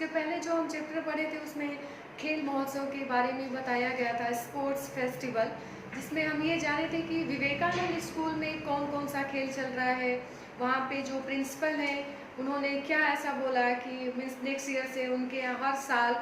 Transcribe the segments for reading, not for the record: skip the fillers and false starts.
इसके पहले जो हम चैप्टर पढ़े थे उसमें खेल महोत्सव के बारे में बताया गया था, स्पोर्ट्स फेस्टिवल, जिसमें हम ये जाने थे कि विवेकानंद स्कूल में कौन कौन सा खेल चल रहा है। वहाँ पे जो प्रिंसिपल हैं उन्होंने क्या ऐसा बोला कि मीन्स नेक्स्ट ईयर से उनके यहाँ हर साल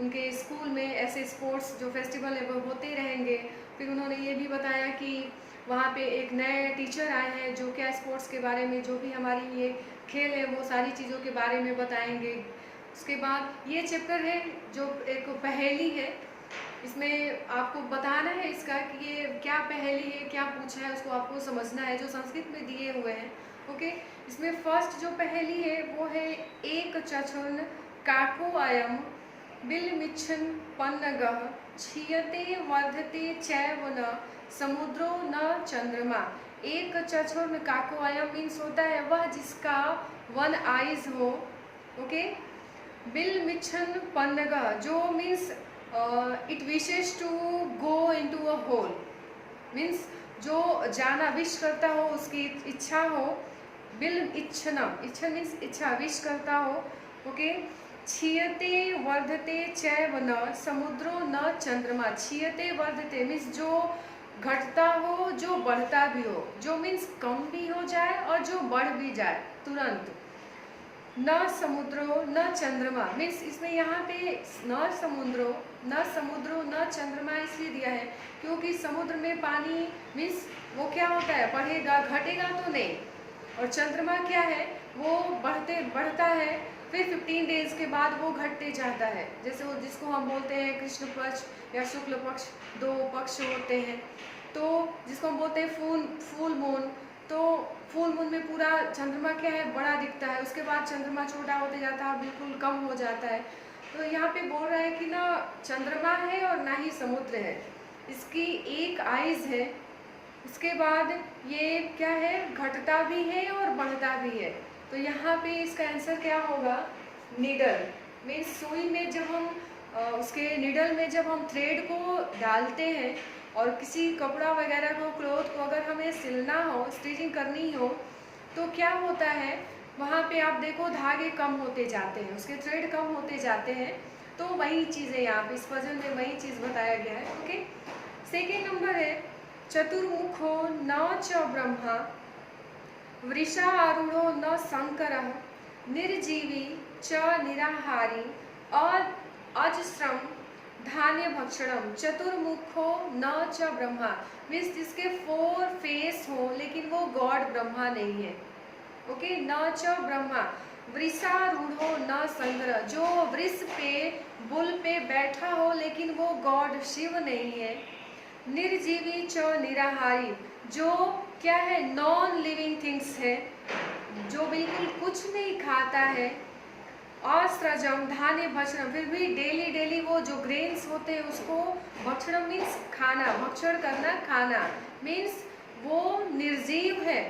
उनके स्कूल में ऐसे स्पोर्ट्स जो फेस्टिवल है वो होते रहेंगे। फिर उन्होंने ये भी बताया कि वहाँ पे एक नए टीचर आए हैं जो क्या स्पोर्ट्स के बारे में, जो भी हमारी ये खेल है वो सारी चीज़ों के बारे में बताएंगे। उसके बाद ये चैप्टर है जो एक पहेली है, इसमें आपको बताना है इसका कि ये क्या पहेली है, क्या पूछा है, उसको आपको समझना है, जो संस्कृत में दिए हुए हैं। ओके, इसमें फर्स्ट जो पहेली है वो है एक चछुर्न काको अयम बिलमिच्छन पन्नगः क्षीयते वर्धते चैव न समुद्रो न चंद्रमा। एक चछुर्न काको अयम मीन्स होता है वह जिसका वन आइज हो। ओके, बिल मिच्छन पन्नगः जो means it wishes to go into a hole, means जो जाना विश करता हो, उसकी इच्छा हो। बिल इच्छनम, इच्छन मीन्स इच्छा, विश करता हो। ओके, क्षीयते वर्धते चैव न समुद्रो न चंद्रमा। क्षीयते वर्धते मीन्स जो घटता हो, जो बढ़ता भी हो, जो मीन्स कम भी हो जाए और जो बढ़ भी जाए तुरंत। न समुद्रो न चंद्रमा मीन्स इसमें यहाँ पे न समुद्रो न चंद्रमा इसलिए दिया है क्योंकि समुद्र में पानी मीन्स वो क्या होता है, बढ़ेगा, घटेगा तो नहीं। और चंद्रमा क्या है, वो बढ़ता है, फिर 15 डेज के बाद वो घटते जाता है। जैसे वो जिसको हम बोलते हैं कृष्ण पक्ष या शुक्ल पक्ष, दो पक्ष होते हैं। तो जिसको हम बोलते हैं फुल मून, तो फुल मून में पूरा चंद्रमा क्या है, बड़ा दिखता है, उसके बाद चंद्रमा छोटा होते जाता है, बिल्कुल कम हो जाता है। तो यहाँ पे बोल रहा है कि ना चंद्रमा है और ना ही समुद्र है, इसकी एक आइज है। इसके बाद ये क्या है, घटता भी है और बढ़ता भी है। तो यहाँ पे इसका आंसर क्या होगा, निडल। मीन्स सुई में जब हम उसके निडल में जब हम थ्रेड को डालते हैं और किसी कपड़ा वगैरह को, क्लॉथ को अगर हमें सिलना हो, स्टिचिंग करनी हो, तो क्या होता है वहाँ पे आप देखो धागे कम होते जाते हैं, उसके थ्रेड कम होते जाते हैं। तो वही चीज़ है यहाँ पे, इस पजल में वही चीज़ बताया गया है। ओके, सेकेंड नंबर है चतुर्मुखो न च ब्रह्मा वृषारूढ़ो न शंकरः निर्जीवी च निराहारी अजस्रम धान्य भक्षणम। चतुर्मुखो न च ब्रह्मा मीन्स जिसके 4 फेस हो लेकिन वो गॉड ब्रह्मा नहीं है। ओके, न च ब्रह्मा वृषारूढ़ो न शंकर, जो वृष पे, बुल पे बैठा हो लेकिन वो गॉड शिव नहीं है। निर्जीवी च निराहारी, जो क्या है, नॉन लिविंग थिंग्स है, जो बिल्कुल कुछ नहीं खाता है। अस्त्रजम धान्य भक्षण, फिर भी डेली डेली वो जो ग्रेन्स होते हैं उसको भक्षण मीन्स खाना, भक्षण करना, खाना मीन्स वो निर्जीव है,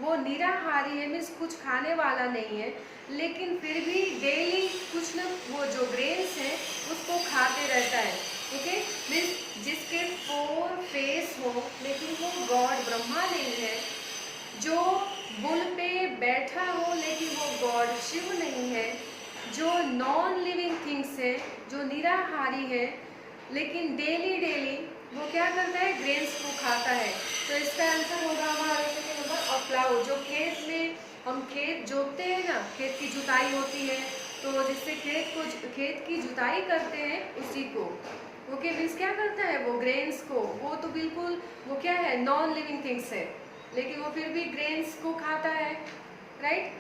वो निराहारी है मीन्स कुछ खाने वाला नहीं है, लेकिन फिर भी डेली कुछ न वो जो ग्रेन्स है उसको खाते रहता है। ओके, मीन्स जिसके 4 फेस हो लेकिन वो गॉड ब्रह्मा नहीं है, जो बुल पे बैठा हो लेकिन वो गॉड शिव नहीं है, जो नॉन लिविंग थिंग्स है, जो निराहारी है, लेकिन डेली डेली वो क्या करता है, ग्रेन्स को खाता है। तो इसका आंसर होगा हमारा सेकंड नंबर प्लाउ। जो खेत में हम खेत जोतते हैं ना, खेत की जुताई होती है, तो जिससे खेत की जुताई करते हैं उसी को। ओके, मीन्स क्या करता है वो ग्रेन्स को, वो तो बिल्कुल वो क्या है, नॉन लिविंग थिंग्स है, लेकिन वो फिर भी ग्रेन्स को खाता है। राइट,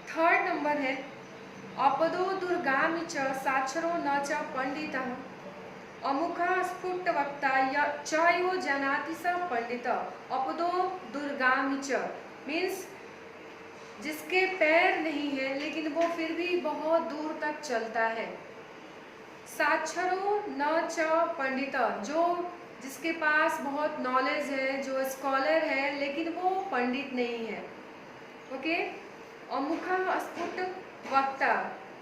थर्ड नंबर है अपदो दुर्गामि च साक्षरो न च पंडितः अमुखा स्फुट वक्ता च यो जानाति स पंडित। अपदो दुर्गामि च मीन्स जिसके पैर नहीं है लेकिन वो फिर भी बहुत दूर तक चलता है। साक्षरो न च पंडित, जो जिसके पास बहुत नॉलेज है, जो स्कॉलर है लेकिन वो पंडित नहीं है। ओके, अमुखा स्फुट वक्ता,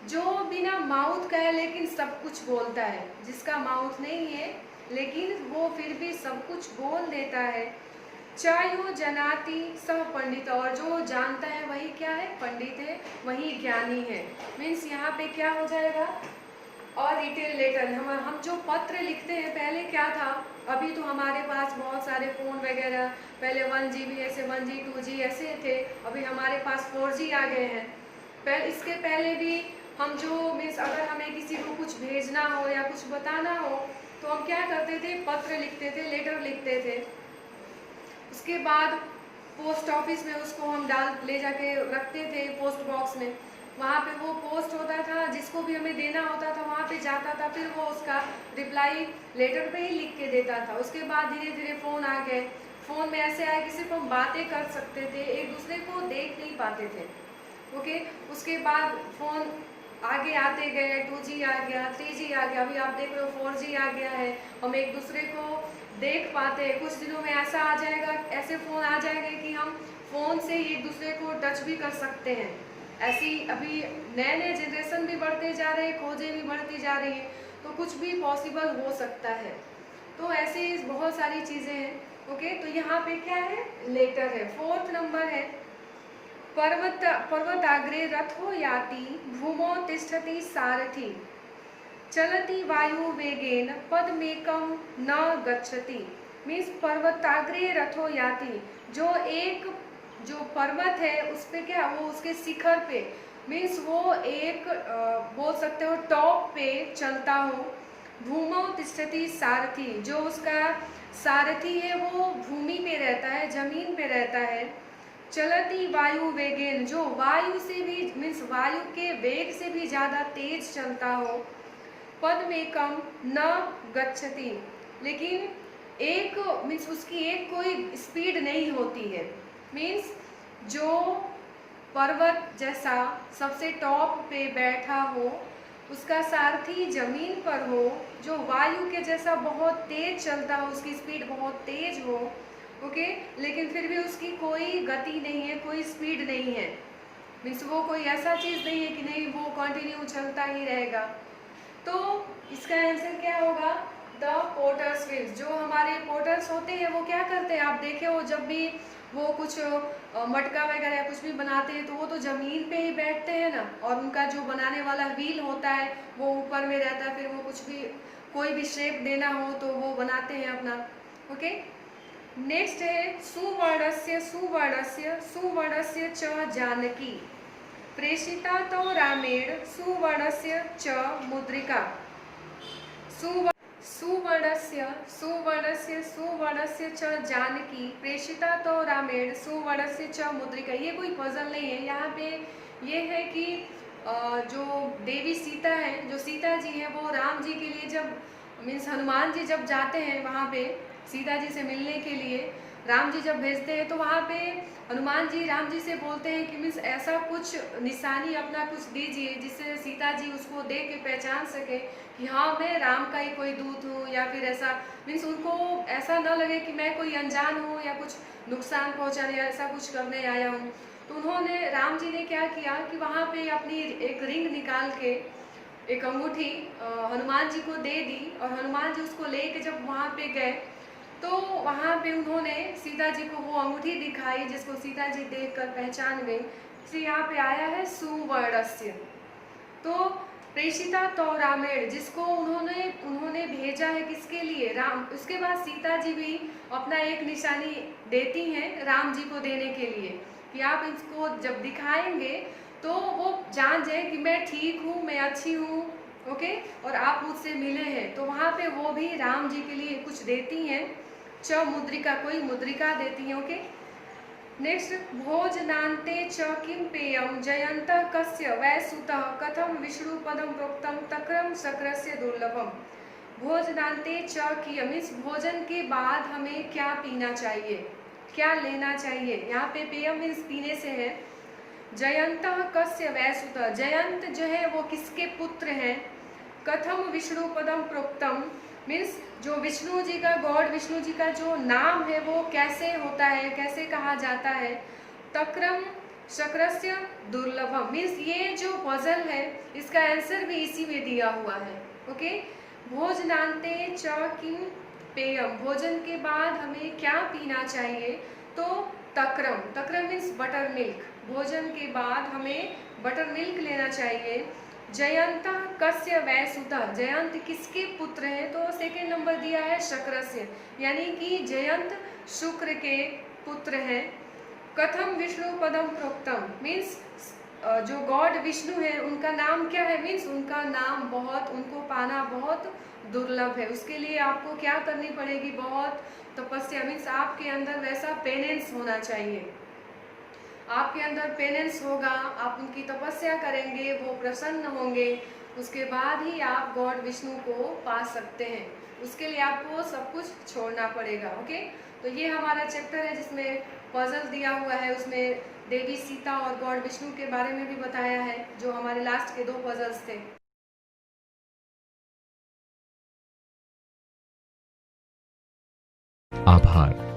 जो बिना माउथ का है लेकिन सब कुछ बोलता है, जिसका माउथ नहीं है लेकिन वो फिर भी सब कुछ बोल देता है। चायो जनाति सह पंडित, और जो जानता है वही क्या है, पंडित है, वही ज्ञानी है। मीन्स यहाँ पे क्या हो जाएगा, और रिटेल लेटर। हम जो पत्र लिखते हैं, पहले क्या था, अभी तो हमारे पास बहुत सारे फ़ोन वगैरह, पहले 1 GB ऐसे 1G 2G ऐसे थे, अभी हमारे पास 4G आ गए हैं। इसके पहले भी हम जो मीन्स अगर हमें किसी को कुछ भेजना हो या कुछ बताना हो तो हम क्या करते थे, पत्र लिखते थे, लेटर लिखते थे। उसके बाद पोस्ट ऑफिस में उसको हम ले जाके रखते थे, पोस्ट बॉक्स में। वहाँ पे वो पोस्ट होता था, जिसको भी हमें देना होता था वहाँ पे जाता था, फिर वो उसका रिप्लाई लेटर पे ही लिख के देता था। उसके बाद धीरे धीरे फ़ोन आ गए। फ़ोन में ऐसे आया कि सिर्फ हम बातें कर सकते थे, एक दूसरे को देख नहीं पाते थे। ओके, उसके बाद फ़ोन आगे आते गए, 2G आ गया, 3G आ गया, अभी आप देख रहे हो 4G आ गया है। हम एक दूसरे को देख पाते हैं। कुछ दिनों में ऐसा आ जाएगा, ऐसे फ़ोन आ जाएंगे कि हम फ़ोन से ही एक दूसरे को टच भी कर सकते हैं। ऐसी अभी नए नए जनरेशन भी बढ़ते जा रहे हैं, खोजें भी बढ़ती जा रही है, तो कुछ भी पॉसिबल हो सकता है। तो ऐसे बहुत सारी चीज़ें हैं। ओके, तो यहाँ पे क्या है, लेटर है। 4th नंबर है, पर्वताग्रे रथो याति भूमौ तिष्ठति सारथी चलति वायु वेगेन पदमेकम न गच्छति। मीन्स पर्वताग्रे रथो याति, जो पर्वत है उस पे क्या, वो उसके शिखर पे, मीन्स वो एक बोल सकते हो टॉप पे चलता हो। भूमौ तिष्ठति सारथी, जो उसका सारथी है वो भूमि पे रहता है, जमीन पे रहता है। चलती वायु वेगेन, जो वायु से भी मीन्स वायु के वेग से भी ज़्यादा तेज चलता हो। पदमेकम न गच्छति, लेकिन एक मीन्स उसकी एक कोई स्पीड नहीं होती है। मीन्स जो पर्वत जैसा सबसे टॉप पे बैठा हो, उसका सारथी जमीन पर हो, जो वायु के जैसा बहुत तेज चलता हो, उसकी स्पीड बहुत तेज हो। ओके, लेकिन फिर भी उसकी कोई गति नहीं है, कोई स्पीड नहीं है। मीन्स वो कोई ऐसा चीज़ नहीं है कि नहीं वो कंटिन्यू चलता ही रहेगा। तो इसका आंसर क्या होगा, द पोर्टर्स व्हील्स। जो हमारे पोर्टर्स होते हैं वो क्या करते हैं, आप देखे हो जब भी वो कुछ मटका वगैरह कुछ भी बनाते हैं तो वो तो ज़मीन पे ही बैठते हैं ना, और उनका जो बनाने वाला व्हील होता है वो ऊपर में रहता है। फिर वो कुछ भी कोई भी शेप देना हो तो वो बनाते हैं अपना। ओके, नेक्स्ट है सुवर्णस्य सुवर्णस्य सुवर्णस्य च जानकी प्रेषिता तो रामेण सुवर्णस्य च मुद्रिका। सुवर्णस्य सुवर्णस्य सुवर्णस्य च जानकी प्रेषिता तो रामेण सुवर्णस्य च मुद्रिका। ये कोई पजल नहीं है, यहाँ पे ये है कि जो देवी सीता है, जो सीता जी है, वो राम जी के लिए जब मीन्स हनुमान जी जब जाते हैं वहाँ पे सीता जी से मिलने के लिए, राम जी जब भेजते हैं तो वहाँ पे हनुमान जी राम जी से बोलते हैं कि मीन्स ऐसा कुछ निशानी अपना कुछ दीजिए जिससे सीता जी उसको देख के पहचान सके कि हाँ मैं राम का ही कोई दूत हूँ, या फिर ऐसा मीन्स उनको ऐसा न लगे कि मैं कोई अनजान हूँ या कुछ नुकसान पहुँचाने या ऐसा कुछ करने आया हूँ। तो उन्होंने राम जी ने क्या किया कि वहाँ पे अपनी एक रिंग निकाल के एक अंगूठी हनुमान जी को दे दी, और हनुमान जी उसको लेके जब वहाँ पे गए तो वहाँ पे उन्होंने सीता जी को वो अंगूठी दिखाई जिसको सीता जी देखकर पहचान गई। इसलिए यहाँ पे आया है सुवर्णस्य। तो प्रेषिता तो रामेण, जिसको उन्होंने भेजा है किसके लिए, राम। उसके बाद सीता जी भी अपना एक निशानी देती हैं राम जी को देने के लिए कि आप इसको जब दिखाएंगे तो वो जान जाए कि मैं ठीक हूँ, मैं अच्छी हूँ। ओके, और आप मुझसे मिले हैं। तो वहाँ पे वो भी राम जी के लिए कुछ देती हैं, च मुद्रिका, कोई मुद्रिका देती हैं। ओके, नेक्स्ट भोजनान्ते च किं पेयं जयन्तः कस्य वै सुतः कथम विष्णु पदम प्रोक्तम तक्रम शक्रस्य दुर्लभम। भोजनान्ते च कियं मीन्स भोजन के बाद हमें क्या पीना चाहिए, क्या लेना चाहिए। यहाँ पे पेयम मीन्स पीने से है। जयंतः कस्य वै सुतः, जयंत जो है वो किसके पुत्र हैं। कथम विष्णु पदम प्रोक्तम मीन्स जो विष्णु जी का, गॉड विष्णु जी का जो नाम है वो कैसे होता है, कैसे कहा जाता है। तक्रम शक्रस्य दुर्लभम मीन्स ये जो पजल है इसका आंसर भी इसी में दिया हुआ है। ओके, भोजनान्ते च किम पेयम, भोजन के बाद हमें क्या पीना चाहिए, तो तक्रम, तक्रम मीन्स बटर मिल्क, भोजन के बाद हमें बटर मिल्क लेना चाहिए। जयंत कस्य वैसुतः, जयंत किसके पुत्र हैं, तो सेकेंड नंबर दिया है शक्रस्य, यानी कि जयंत शुक्र के पुत्र हैं। कथम विष्णु पदम प्रोक्तम मीन्स जो गॉड विष्णु है उनका नाम क्या है, मीन्स उनका नाम बहुत, उनको पाना बहुत दुर्लभ है, उसके लिए आपको क्या करनी पड़ेगी, बहुत तपस्या, मीन्स आपके अंदर वैसा पेनेंस होना चाहिए, आपके अंदर पेनेंस होगा, आप उनकी तपस्या करेंगे, वो प्रसन्न होंगे, उसके बाद ही आप गॉड विष्णु को पा सकते हैं, उसके लिए आपको सब कुछ छोड़ना पड़ेगा। ओके, तो ये हमारा चैप्टर है जिसमें पजल दिया हुआ है, उसमें देवी सीता और गॉड विष्णु के बारे में भी बताया है, जो हमारे लास्ट के 2 पजल्स थे। आभार।